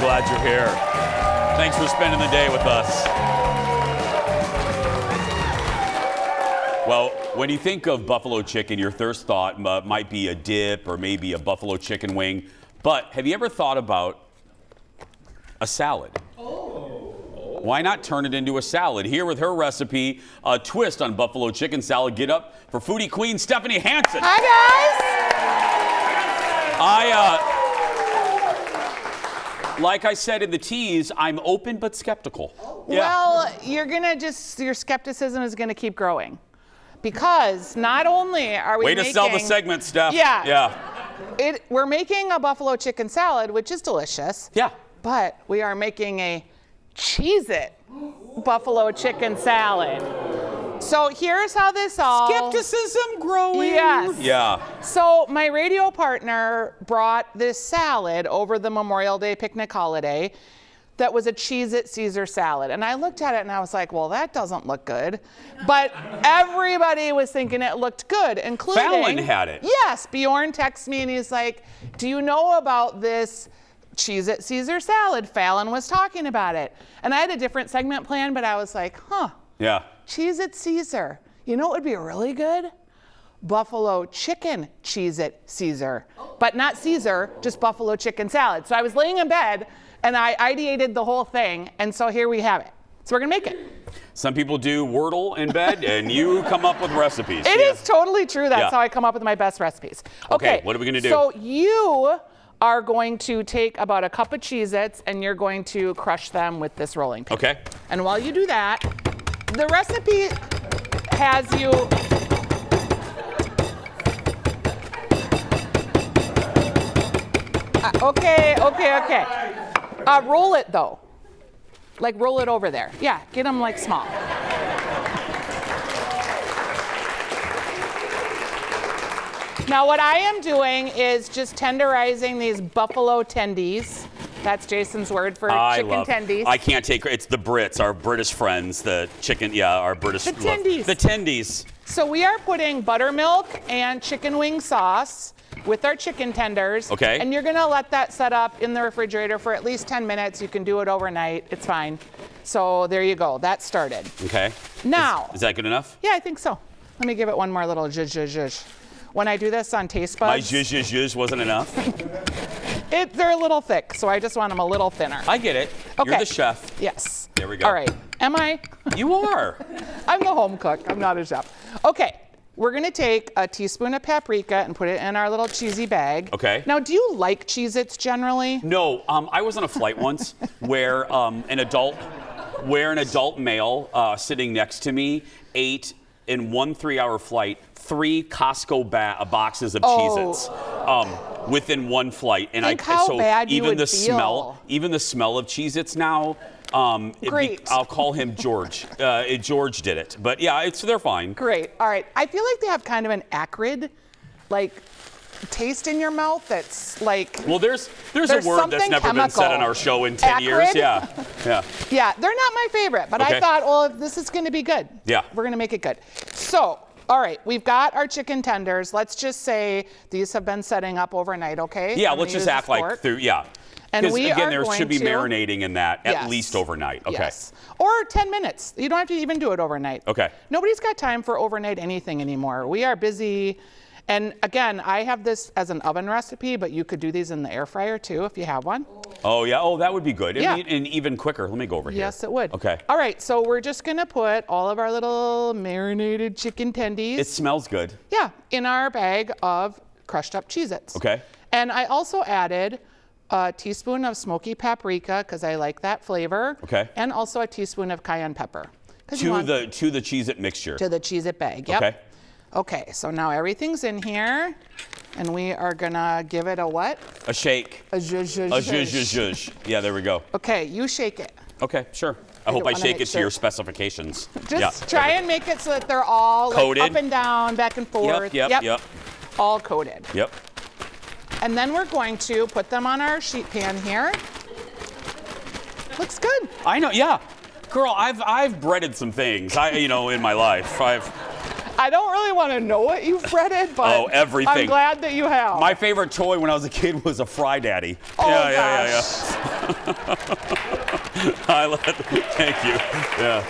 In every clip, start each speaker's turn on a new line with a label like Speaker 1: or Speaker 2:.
Speaker 1: glad you're here. Thanks for spending the day with us. Well, when you think of buffalo chicken, your first thought might be a dip or maybe a buffalo chicken wing. But have you ever thought about a salad? Why not turn it into a salad? Here with her recipe, a twist on buffalo chicken salad. Get up for foodie queen Stephanie Hansen.
Speaker 2: Hi, guys.
Speaker 1: Like I said in the tease, I'm open but skeptical.
Speaker 2: Well, your skepticism is gonna keep growing. Because not only are we
Speaker 1: Way to sell the segment, Steph.
Speaker 2: Yeah. We're making a buffalo chicken salad, which is delicious.
Speaker 1: Yeah.
Speaker 2: But we are making a Cheez-It buffalo chicken salad. So here's how this all...
Speaker 1: Skepticism growing.
Speaker 2: Yes.
Speaker 1: Yeah.
Speaker 2: So my radio partner brought this salad over the Memorial Day picnic holiday that was a Cheez-It Caesar salad. And I looked at it and I was like, well, that doesn't look good. But everybody was thinking it looked good, including...
Speaker 1: Fallon had it.
Speaker 2: Yes. Bjorn texts me and he's like, do you know about this Cheez-It Caesar salad? Fallon was talking about it. And I had a different segment planned, but I was like,
Speaker 1: Yeah.
Speaker 2: Cheez-It Caesar. You know what would be really good? Buffalo chicken Cheez-It Caesar. But not Caesar, just buffalo chicken salad. So I was laying in bed and I ideated the whole thing, and so here we have it. So we're gonna make it.
Speaker 1: Some people do Wordle in bed, and you come up with recipes.
Speaker 2: It is totally true. That's how I come up with my best recipes.
Speaker 1: Okay, what are we gonna do?
Speaker 2: So you are going to take about a cup of Cheez-Its, and you're going to crush them with this rolling pin.
Speaker 1: Okay.
Speaker 2: And while you do that, the recipe has you... Okay. Roll it though. Like roll it over there. Yeah, get them like small. Now what I am doing is just tenderizing these buffalo tendies. That's Jason's word for chicken tendies.
Speaker 1: I can't take it's the Brits, our British friends, the chicken, our British.
Speaker 2: The tendies.
Speaker 1: The tendies.
Speaker 2: So we are putting buttermilk and chicken wing sauce with our chicken tenders.
Speaker 1: Okay.
Speaker 2: And you're gonna let that set up in the refrigerator for at least 10 minutes. You can do it overnight, it's fine. So there you go, that started.
Speaker 1: Okay.
Speaker 2: Now.
Speaker 1: Is that good enough?
Speaker 2: Yeah, I think so. Let me give it one more little zhuzh, zhuzh, zhuzh. When I do this on taste buds.
Speaker 1: My zhuzh wasn't enough.
Speaker 2: They're a little thick, so I just want them a little thinner.
Speaker 1: I get it.
Speaker 2: Okay.
Speaker 1: You're the chef.
Speaker 2: Yes.
Speaker 1: There we go.
Speaker 2: All right, am I?
Speaker 1: You are.
Speaker 2: I'm the home cook, I'm not a chef. Okay. We're gonna take a teaspoon of paprika and put it in our little cheesy bag.
Speaker 1: Okay.
Speaker 2: Now, do you like Cheez-Its generally?
Speaker 1: No, I was on a flight once where an adult male sitting next to me ate in one 3-hour flight 3 Costco boxes of Cheez-Its within one flight, and
Speaker 2: bad you
Speaker 1: even
Speaker 2: would
Speaker 1: the
Speaker 2: feel.
Speaker 1: smell of Cheez-Its now.
Speaker 2: Great.
Speaker 1: I'll call him George. George did it, but yeah, they're fine.
Speaker 2: Great. All right. I feel like they have kind of an acrid, taste in your mouth. That's like.
Speaker 1: Well, there's a word that's never been said on our show in 10 years. Yeah.
Speaker 2: Yeah, they're not my favorite, but
Speaker 1: Okay.
Speaker 2: I thought, well, this is going to be good.
Speaker 1: Yeah.
Speaker 2: We're going to make it good. So. All right, we've got our chicken tenders. Let's just say these have been setting up overnight, okay?
Speaker 1: Yeah, let's just act like And
Speaker 2: And we
Speaker 1: again,
Speaker 2: are
Speaker 1: there
Speaker 2: going
Speaker 1: should be
Speaker 2: to,
Speaker 1: marinating in that at least overnight. Okay.
Speaker 2: Yes. Or 10 minutes. You don't have to even do it overnight.
Speaker 1: Okay.
Speaker 2: Nobody's got time for overnight anything anymore. We are busy. And again, I have this as an oven recipe, but you could do these in the air fryer too if you have one.
Speaker 1: Oh, yeah. Oh, that would be good.
Speaker 2: Yeah.
Speaker 1: And even quicker. Let me go over here.
Speaker 2: Yes, it would.
Speaker 1: Okay.
Speaker 2: All right, so we're just going to put all of our little marinated chicken tendies.
Speaker 1: It smells good.
Speaker 2: Yeah, in our bag of crushed up Cheez-Its.
Speaker 1: Okay.
Speaker 2: And I also added a teaspoon of smoky paprika because I like that flavor.
Speaker 1: Okay.
Speaker 2: And also a teaspoon of cayenne pepper.
Speaker 1: To the Cheez-It mixture.
Speaker 2: To the Cheez-It bag, yep.
Speaker 1: Okay.
Speaker 2: Okay, so now everything's in here, and we are gonna give it a what?
Speaker 1: A shake.
Speaker 2: A zhuzh, zhuzh,
Speaker 1: A zhuzh. Yeah, there we go.
Speaker 2: Okay, you shake it.
Speaker 1: Okay, sure. I hope I shake it to your specifications.
Speaker 2: Just try and make it so that they're all
Speaker 1: coated.
Speaker 2: Up and down, back and forth.
Speaker 1: Yep.
Speaker 2: All coated.
Speaker 1: Yep.
Speaker 2: And then we're going to put them on our sheet pan here. Looks good.
Speaker 1: I know, yeah. Girl, I've breaded some things, in my life.
Speaker 2: I don't really want to know what you've breaded, but
Speaker 1: Oh, everything.
Speaker 2: I'm glad that you have.
Speaker 1: My favorite toy when I was a kid was a Fry Daddy.
Speaker 2: Oh,
Speaker 1: yeah. Thank you. Yeah.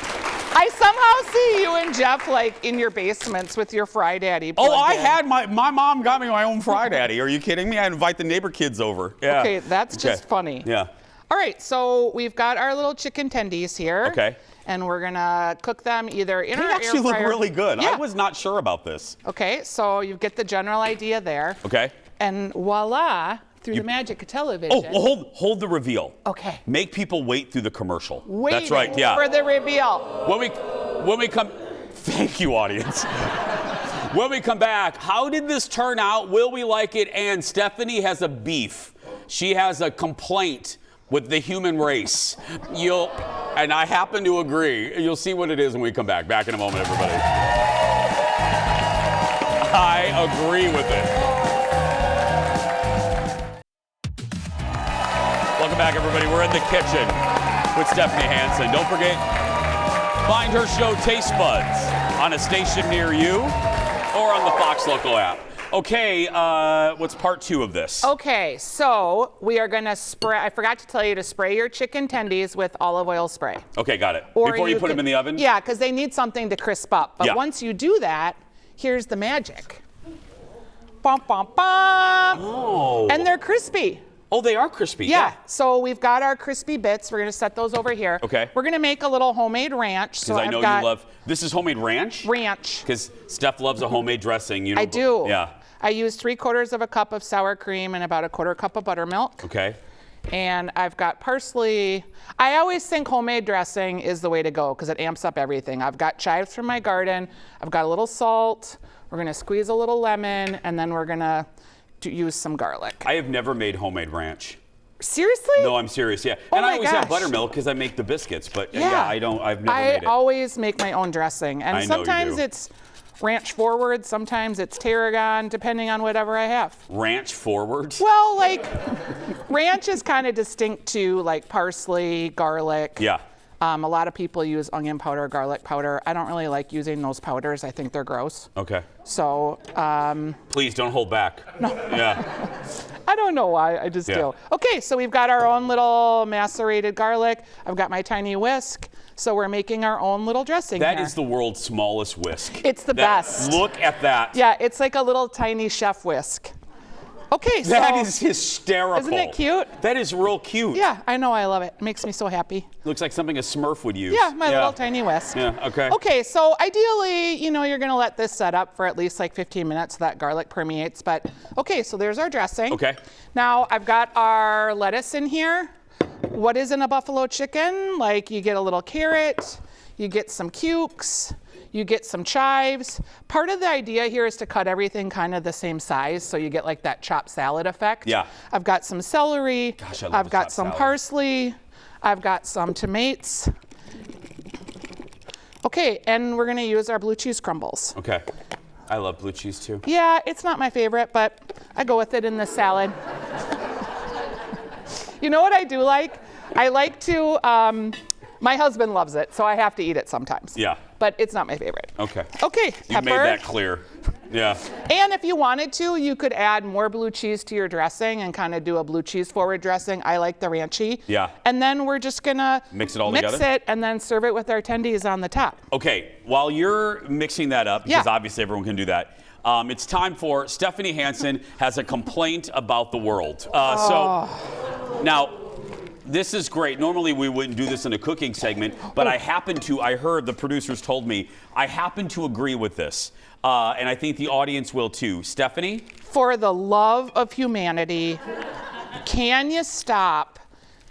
Speaker 2: I somehow see you and Jeff like in your basements with your Fry Daddy.
Speaker 1: Oh, I
Speaker 2: plugged in.
Speaker 1: had my mom got me my own Fry Daddy. Are you kidding me? I'd invite the neighbor kids over. Yeah.
Speaker 2: Okay, that's just funny.
Speaker 1: Yeah.
Speaker 2: All right, so we've got our little chicken tendies here.
Speaker 1: Okay.
Speaker 2: And we're gonna cook them either in
Speaker 1: They
Speaker 2: our air
Speaker 1: actually look
Speaker 2: fryer.
Speaker 1: really good.
Speaker 2: Yeah.
Speaker 1: I was not sure about this.
Speaker 2: Okay, so you get the general idea there.
Speaker 1: Okay.
Speaker 2: And voila, through the magic of television.
Speaker 1: Oh, well, hold the reveal.
Speaker 2: Okay.
Speaker 1: Make people wait through the commercial.
Speaker 2: Waiting
Speaker 1: That's right. Yeah.
Speaker 2: for the reveal.
Speaker 1: When we come, thank you, audience. When we come back, how did this turn out? Will we like it? And Stephanie has a beef. She has a complaint with the human race. And I happen to agree. You'll see what it is when we come back. Back in a moment, everybody. I agree with it. Welcome back, everybody. We're in the kitchen with Stephanie Hansen. Don't forget, find her show Taste Buds on a station near you or on the Fox Local app. Okay, what's part 2 of this?
Speaker 2: Okay, so we are gonna spray, I forgot to tell you to spray your chicken tendies with olive oil spray.
Speaker 1: Okay, got it.
Speaker 2: Or
Speaker 1: Before you put them in the oven?
Speaker 2: Yeah, because they need something to crisp up. But
Speaker 1: Yeah.
Speaker 2: once you do that, here's the magic. Bum, bum, bum.
Speaker 1: Oh.
Speaker 2: And they're crispy.
Speaker 1: Oh, they are crispy.
Speaker 2: Yeah. So we've got our crispy bits. We're gonna set those over here.
Speaker 1: Okay.
Speaker 2: We're gonna make a little homemade ranch. So
Speaker 1: Because I know
Speaker 2: I've got
Speaker 1: you love, this is homemade ranch?
Speaker 2: ranch.
Speaker 1: Because Steph loves a homemade dressing. You know,
Speaker 2: I do.
Speaker 1: Yeah.
Speaker 2: I use 3/4 of a cup of sour cream and about 1/4 cup of buttermilk.
Speaker 1: Okay.
Speaker 2: And I've got parsley. I always think homemade dressing is the way to go because it amps up everything. I've got chives from my garden. I've got a little salt. We're gonna squeeze a little lemon, and then we're gonna use some garlic.
Speaker 1: I have never made homemade ranch.
Speaker 2: Seriously?
Speaker 1: No, I'm serious. Yeah.
Speaker 2: Oh
Speaker 1: And I
Speaker 2: my
Speaker 1: always have
Speaker 2: gosh.
Speaker 1: buttermilk because I make the biscuits. But yeah, I've never made it.
Speaker 2: I always make my own dressing, and
Speaker 1: I know you
Speaker 2: sometimes
Speaker 1: do.
Speaker 2: it's ranch forward, sometimes it's tarragon, depending on whatever I have.
Speaker 1: Ranch forward?
Speaker 2: Well, like ranch is kind of distinct to like parsley, garlic.
Speaker 1: Yeah.
Speaker 2: A lot of people use onion powder, garlic powder. I don't really like using those powders. I think they're gross.
Speaker 1: Okay.
Speaker 2: So
Speaker 1: Please don't hold back. No. Yeah.
Speaker 2: I don't know why, I just
Speaker 1: Yeah.
Speaker 2: do. Okay, so we've got our own little macerated garlic. I've got my tiny whisk. So we're making our own little dressing
Speaker 1: That
Speaker 2: here.
Speaker 1: is the world's smallest whisk.
Speaker 2: It's the best.
Speaker 1: Look at that.
Speaker 2: Yeah, it's like a little tiny chef whisk. Okay, so
Speaker 1: That is hysterical.
Speaker 2: Isn't it cute?
Speaker 1: That is real cute.
Speaker 2: yeah, I know, I love it. It makes me so happy.
Speaker 1: Looks like something a Smurf would use.
Speaker 2: Yeah, my little tiny whisk.
Speaker 1: Yeah, okay.
Speaker 2: Okay, so ideally, you're gonna let this set up for at least like 15 minutes so that garlic permeates, but okay, so there's our dressing.
Speaker 1: Okay.
Speaker 2: Now I've got our lettuce in here. What is in a buffalo chicken? Like you get a little carrot, you get some cukes, you get some chives. Part of the idea here is to cut everything kind of the same size so you get like that chopped salad effect.
Speaker 1: Yeah.
Speaker 2: I've got some celery.
Speaker 1: Gosh, I love
Speaker 2: I've
Speaker 1: a
Speaker 2: got
Speaker 1: chopped
Speaker 2: some
Speaker 1: salad.
Speaker 2: parsley. I've got some tomatoes. Okay, and we're gonna use our blue cheese crumbles.
Speaker 1: Okay. I love blue cheese too.
Speaker 2: Yeah, it's not my favorite, but I go with it in the salad. You know what I do like? I like to, my husband loves it, so I have to eat it sometimes.
Speaker 1: Yeah.
Speaker 2: But it's not my favorite.
Speaker 1: Okay.
Speaker 2: Okay,
Speaker 1: You
Speaker 2: pepper.
Speaker 1: made that clear. Yeah.
Speaker 2: And if you wanted to, you could add more blue cheese to your dressing and kind of do a blue cheese forward dressing. I like the ranchy.
Speaker 1: Yeah.
Speaker 2: And then we're just gonna
Speaker 1: Mix it all
Speaker 2: mix
Speaker 1: together?
Speaker 2: it and then serve it with our tendies on the top.
Speaker 1: Okay, while you're mixing that up, because
Speaker 2: Yeah.
Speaker 1: obviously everyone can do that, it's time for Stephanie Hansen has a complaint about the world. So now, this is great. Normally we wouldn't do this in a cooking segment, but I heard the producers told me, I happen to agree with this. And I think the audience will too. Stephanie?
Speaker 2: For the love of humanity, can you stop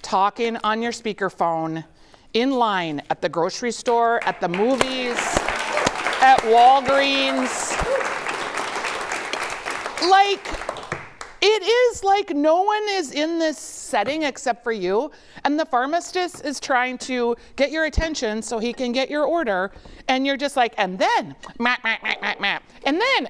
Speaker 2: talking on your speakerphone in line at the grocery store, at the movies, at Walgreens? Like, it is like no one is in this setting except for you, and the pharmacist is trying to get your attention so he can get your order, and you're just like, and then, and then,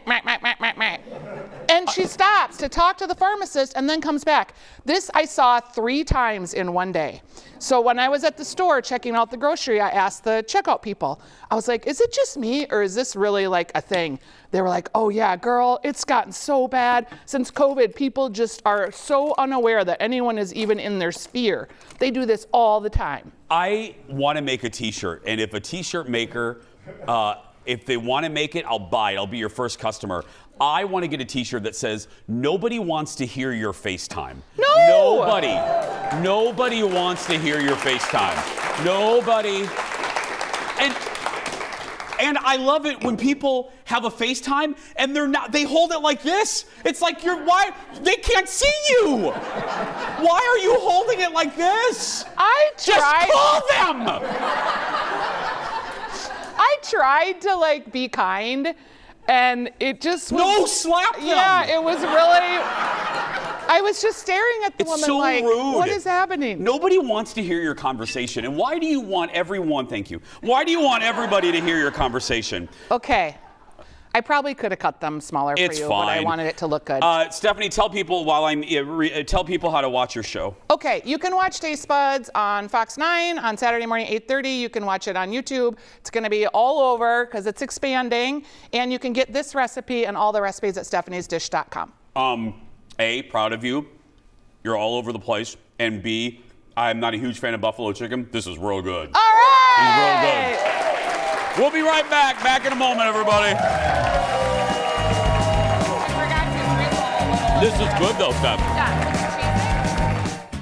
Speaker 2: And she stops to talk to the pharmacist and then comes back. This I saw 3 times in one day. So when I was at the store checking out the grocery, I asked the checkout people. I was like, is it just me or is this really like a thing? They were like, oh yeah, girl, it's gotten so bad. Since COVID, people just are so unaware that anyone is even in their sphere. They do this all the time.
Speaker 1: I want to make a t-shirt, and if a t-shirt maker, if they want to make it, I'll buy it. I'll be your first customer. I want to get a t-shirt that says, nobody wants to hear your FaceTime.
Speaker 2: No!
Speaker 1: Nobody wants to hear your FaceTime. Nobody. And I love it when people have a FaceTime and they hold it like this. It's like why? They can't see you. Why are you holding it like this? Just call them.
Speaker 2: I tried to like be kind and it just was.
Speaker 1: No, slap them.
Speaker 2: Yeah, it was really. I was just staring at the woman
Speaker 1: so
Speaker 2: like,
Speaker 1: rude.
Speaker 2: what is happening?
Speaker 1: Nobody wants to hear your conversation. And why do you want everyone, thank you. Why do you want everybody to hear your conversation?
Speaker 2: Okay. I probably could have cut them smaller for
Speaker 1: It's
Speaker 2: you,
Speaker 1: fine.
Speaker 2: but I wanted it to look good.
Speaker 1: Stephanie, tell people tell people how to watch your show.
Speaker 2: Okay, you can watch Taste Buds on Fox 9 on Saturday morning, 8:30. You can watch it on YouTube. It's going to be all over because it's expanding. And you can get this recipe and all the recipes at stephaniesdish.com.
Speaker 1: A, proud of you. You're all over the place. And B, I'm not a huge fan of buffalo chicken. This is real good.
Speaker 2: All right!
Speaker 1: This is real good. We'll be right back. Back in a moment, everybody.
Speaker 2: I forgot to drizzle a little.
Speaker 1: This is good, though, Steph.
Speaker 2: Yeah.